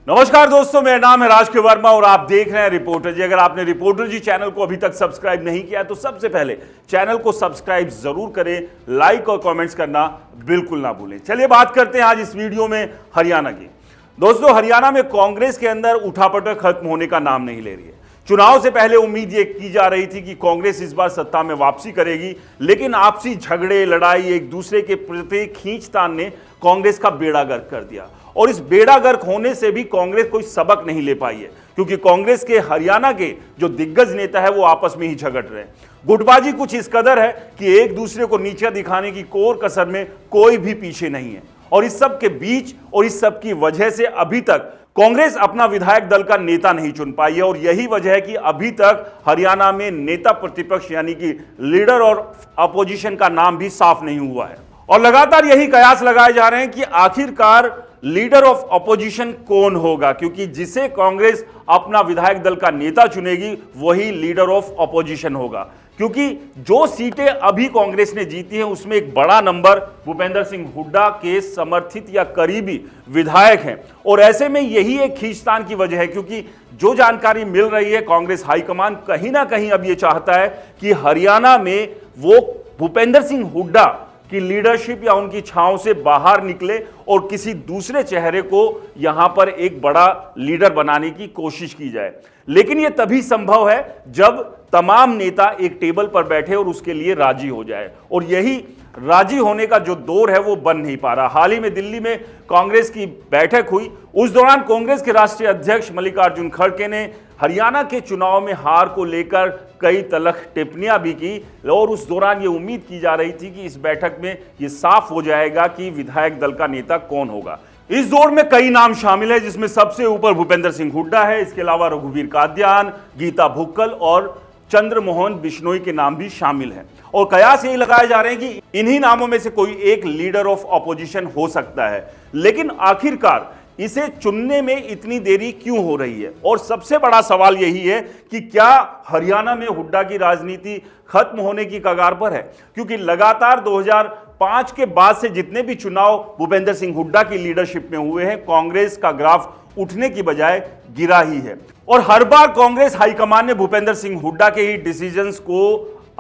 नमस्कार दोस्तों, मेरा नाम है राज के वर्मा और आप देख रहे हैं रिपोर्टर जी। अगर आपने रिपोर्टर जी चैनल को अभी तक सब्सक्राइब नहीं किया तो सबसे पहले चैनल को सब्सक्राइब जरूर करें, लाइक और कमेंट्स करना बिल्कुल ना भूलें। चलिए बात करते हैं आज इस वीडियो में हरियाणा की। दोस्तों, हरियाणा में कांग्रेस के अंदर उठापटक खत्म होने का नाम नहीं ले रही है। चुनाव से पहले उम्मीद ये की जा रही थी कि कांग्रेस इस बार सत्ता में वापसी करेगी, लेकिन आपसी झगड़े, लड़ाई, एक दूसरे के प्रति खींचतान ने कांग्रेस का बेड़ा गर्क कर दिया। और इस बेड़ा गर्क होने से भी कांग्रेस कोई सबक नहीं ले पाई है, क्योंकि कांग्रेस के हरियाणा के जो दिग्गज नेता है वो आपस में ही झगड़ रहे हैं। गुटबाजी कुछ इस कदर है कि एक दूसरे को नीचा दिखाने की कोर कसर में कोई भी पीछे नहीं है। और इस सब के बीच और इस सब की वजह से अभी तक कांग्रेस अपना विधायक दल का नेता नहीं चुन पाई है। और यही वजह है कि अभी तक हरियाणा में नेता प्रतिपक्ष यानी कि लीडर और अपोजिशन का नाम भी साफ नहीं हुआ है। और लगातार यही कयास लगाए जा रहे हैं कि आखिरकार लीडर ऑफ अपोजिशन कौन होगा, क्योंकि जिसे कांग्रेस अपना विधायक दल का नेता चुनेगी वही लीडर ऑफ अपोजिशन होगा। क्योंकि जो सीटें अभी कांग्रेस ने जीती हैं उसमें एक बड़ा नंबर भूपेंद्र सिंह हुड्डा के समर्थित या करीबी विधायक हैं। और ऐसे में यही एक खींचतान की वजह है, क्योंकि जो जानकारी मिल रही है कांग्रेस हाईकमान कहीं ना कहीं अब ये चाहता है कि हरियाणा में वो भूपेंद्र सिंह हुड्डा कि लीडरशिप या उनकी छांव से बाहर निकले और किसी दूसरे चेहरे को यहां पर एक बड़ा लीडर बनाने की कोशिश की जाए। लेकिन यह तभी संभव है जब तमाम नेता एक टेबल पर बैठे और उसके लिए राजी हो जाए। और यही राजी होने का जो दौर है वो बन नहीं पा रहा। हाल ही में दिल्ली में कांग्रेस की बैठक हुई, उस दौरान कांग्रेस के राष्ट्रीय अध्यक्ष मल्लिकार्जुन खड़गे ने हरियाणा के चुनाव में हार को लेकर कई तलख टिप्पणियां भी की। और उस दौरान ये उम्मीद की जा रही थी कि इस बैठक में ये साफ हो जाएगा कि विधायक दल का नेता कौन होगा। इस दौर में कई नाम शामिल है, जिसमें सबसे ऊपर भूपेंद्र सिंह हुड्डा है। इसके अलावा रघुवीर कादियान, गीता भुक्कल और चंद्रमोहन बिश्नोई के नाम भी शामिल हैं। और कयास यही लगाए जा रहे हैं कि इन्हीं नामों में से कोई एक लीडर ऑफ अपोजिशन हो सकता है। लेकिन आखिरकार इसे चुनने में इतनी देरी क्यों हो रही है? और सबसे बड़ा सवाल यही है कि क्या हरियाणा में हुड्डा की राजनीति खत्म होने की कगार पर है? क्योंकि लगातार 2005 के बाद से जितने भी चुनाव भूपेंद्र सिंह हुड्डा की लीडरशिप में हुए हैं, कांग्रेस का ग्राफ उठने की बजाय गिरा ही है। और हर बार कांग्रेस हाईकमान ने भूपेंद्र सिंह हुड्डा के ही डिसीजंस को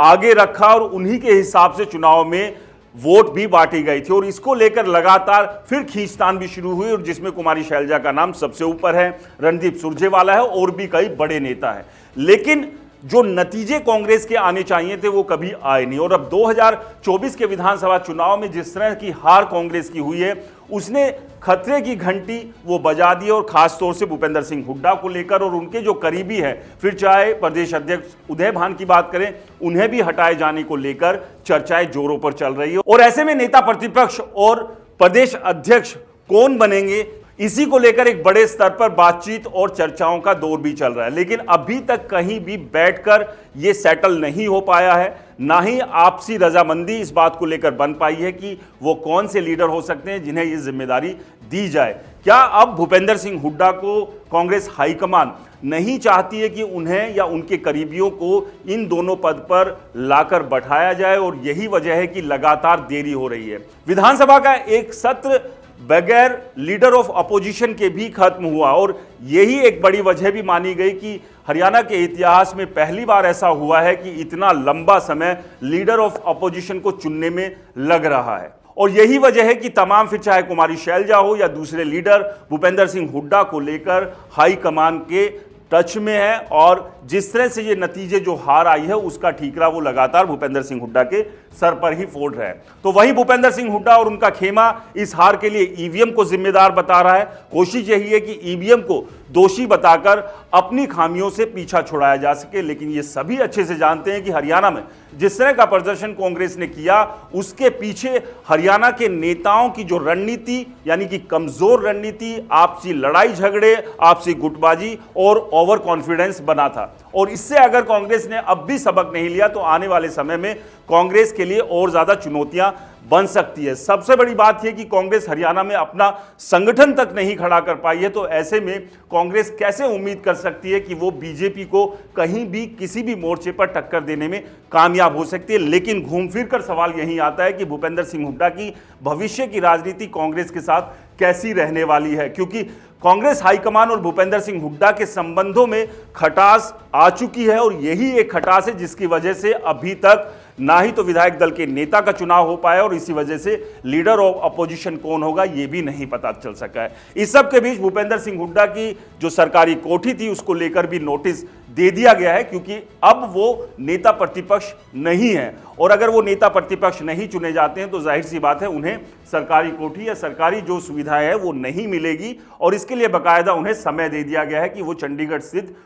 आगे रखा और उन्हीं के हिसाब से चुनाव में वोट भी बांटी गई थी। और इसको लेकर लगातार फिर खींचतान भी शुरू हुई, और जिसमें कुमारी शैलजा का नाम सबसे ऊपर है, रणदीप सुरजेवाला है और भी कई बड़े नेता हैं। लेकिन जो नतीजे कांग्रेस के आने चाहिए थे वो कभी आए नहीं। और अब 2024 के विधानसभा चुनाव में जिस तरह की हार कांग्रेस की हुई है उसने खतरे की घंटी वो बजा दी। और खास तौर से भूपेंद्र सिंह हुड्डा को लेकर और उनके जो करीबी है, फिर चाहे प्रदेश अध्यक्ष उदय भान की बात करें, उन्हें भी हटाए जाने को लेकर चर्चाएं जोरों पर चल रही है। और ऐसे में नेता प्रतिपक्ष और प्रदेश अध्यक्ष कौन बनेंगे, इसी को लेकर एक बड़े स्तर पर बातचीत और चर्चाओं का दौर भी चल रहा है। लेकिन अभी तक कहीं भी बैठकर यह सेटल नहीं हो पाया है, ना ही आपसी रजामंदी इस बात को लेकर बन पाई है कि वो कौन से लीडर हो सकते हैं जिन्हें ये जिम्मेदारी दी जाए। क्या अब भूपेंद्र सिंह हुड्डा को कांग्रेस हाईकमान नहीं चाहती है कि उन्हें या उनके करीबियों को इन दोनों पद पर लाकर बैठाया जाए? और यही वजह है कि लगातार देरी हो रही है। विधानसभा का एक सत्र बगैर लीडर ऑफ अपोजिशन के भी खत्म हुआ, और यही एक बड़ी वजह भी मानी गई कि हरियाणा के इतिहास में पहली बार ऐसा हुआ है कि इतना लंबा समय लीडर ऑफ अपोजिशन को चुनने में लग रहा है। और यही वजह है कि तमाम, फिर चाहे कुमारी शैलजा हो या दूसरे लीडर, भूपेंद्र सिंह हुड्डा को लेकर हाईकमान के टच में है। और जिस तरह से ये नतीजे जो हार आई है उसका ठीकरा वो लगातार भूपेंद्र सिंह हुड्डा के सर पर ही फोड़ रहे हैं। तो वहीं भूपेंद्र सिंह हुड्डा और उनका खेमा इस हार के लिए ईवीएम को जिम्मेदार बता रहा है। कोशिश यही है कि ईवीएम को दोषी बताकर अपनी खामियों से पीछा छुड़ाया जा सके। लेकिन ये सभी अच्छे से जानते हैं कि हरियाणा में जिस तरह का प्रदर्शन कांग्रेस ने किया उसके पीछे हरियाणा के नेताओं की जो रणनीति, यानी कि कमजोर रणनीति, आपसी लड़ाई झगड़े, आपसी गुटबाजी और ओवर कॉन्फिडेंस बना था। और इससे अगर कांग्रेस ने अब भी सबक नहीं लिया तो आने वाले समय में कांग्रेस के लिए और ज्यादा चुनौतियां बन सकती है। सबसे बड़ी बात यह कि कांग्रेस हरियाणा में अपना संगठन तक नहीं खड़ा कर पाई है, तो ऐसे में कांग्रेस कैसे उम्मीद कर सकती है कि वो बीजेपी को कहीं भी किसी भी मोर्चे पर टक्कर देने में कामयाब हो सकती है। लेकिन घूम फिर कर सवाल यही आता है कि भूपेंद्र सिंह हुड्डा की भविष्य की राजनीति कांग्रेस के साथ कैसी रहने वाली है, क्योंकि कांग्रेस हाईकमान और भूपेंद्र सिंह हुड्डा के संबंधों में खटास आ चुकी है और यही एक खटास है जिसकी वजह से अभी तक ना ही तो विधायक दल के नेता का चुनाव हो पाया और इसी वजह से लीडर ऑफ अपोजिशन कौन होगा यह भी नहीं पता चल सका है। इस सब के बीच भूपेंद्र सिंह हुड्डा की जो सरकारी कोठी थी उसको लेकर भी नोटिस दे दिया गया है, क्योंकि अब वो नेता प्रतिपक्ष नहीं है और अगर वो नेता प्रतिपक्ष नहीं चुने जाते हैं तो जाहिर सी बात है उन्हें सरकारी कोठी या सरकारी जो सुविधाएं है वो नहीं मिलेगी और इसके लिए बाकायदा उन्हें समय दे दिया गया है कि वो चंडीगढ़ स्थित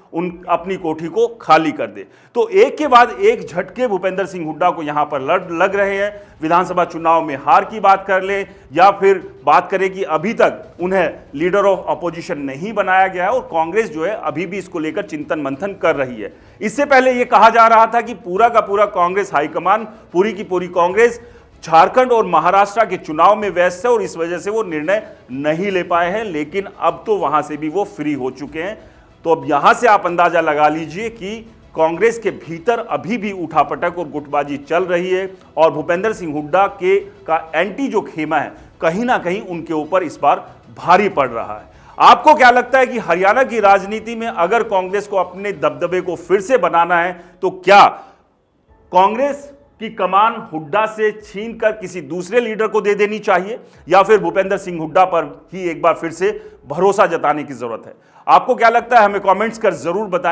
अपनी कोठी को खाली कर दे। तो एक के बाद एक झटके भूपेंद्र सिंह हुड्डा को यहां पर लग रहे हैं। विधानसभा चुनाव में हार की बात कर ले या फिर बात करें कि अभी तक उन्हें लीडर ऑफ अपोजिशन नहीं बनाया गया है और कांग्रेस जो है अभी भी इसको लेकर चिंतन मंथन कर रही है। इससे पहले यह कहा जा रहा था कि पूरा का पूरा कांग्रेस हाईकमान, पूरी की पूरी कांग्रेस झारखंड और महाराष्ट्र के चुनाव में व्यस्त है और इस वजह से वो निर्णय नहीं ले पाए हैं, लेकिन अब तो वहां से भी वो फ्री हो चुके हैं। तो अब यहां से आप अंदाजा लगा लीजिए कि कांग्रेस के भीतर अभी भी उठापटक और गुटबाजी चल रही है और भूपेंद्र सिंह हुड्डा का एंटी जो खेमा है कहीं ना कहीं उनके ऊपर इस बार भारी पड़ रहा है। आपको क्या लगता है कि हरियाणा की राजनीति में अगर कांग्रेस को अपने दबदबे को फिर से बनाना है तो क्या कांग्रेस की कमान हुड्डा से छीनकर किसी दूसरे लीडर को दे देनी चाहिए या फिर भूपेंद्र सिंह हुड्डा पर ही एक बार फिर से भरोसा जताने की जरूरत है? आपको क्या लगता है, हमें कमेंट्स कर जरूर बताएं।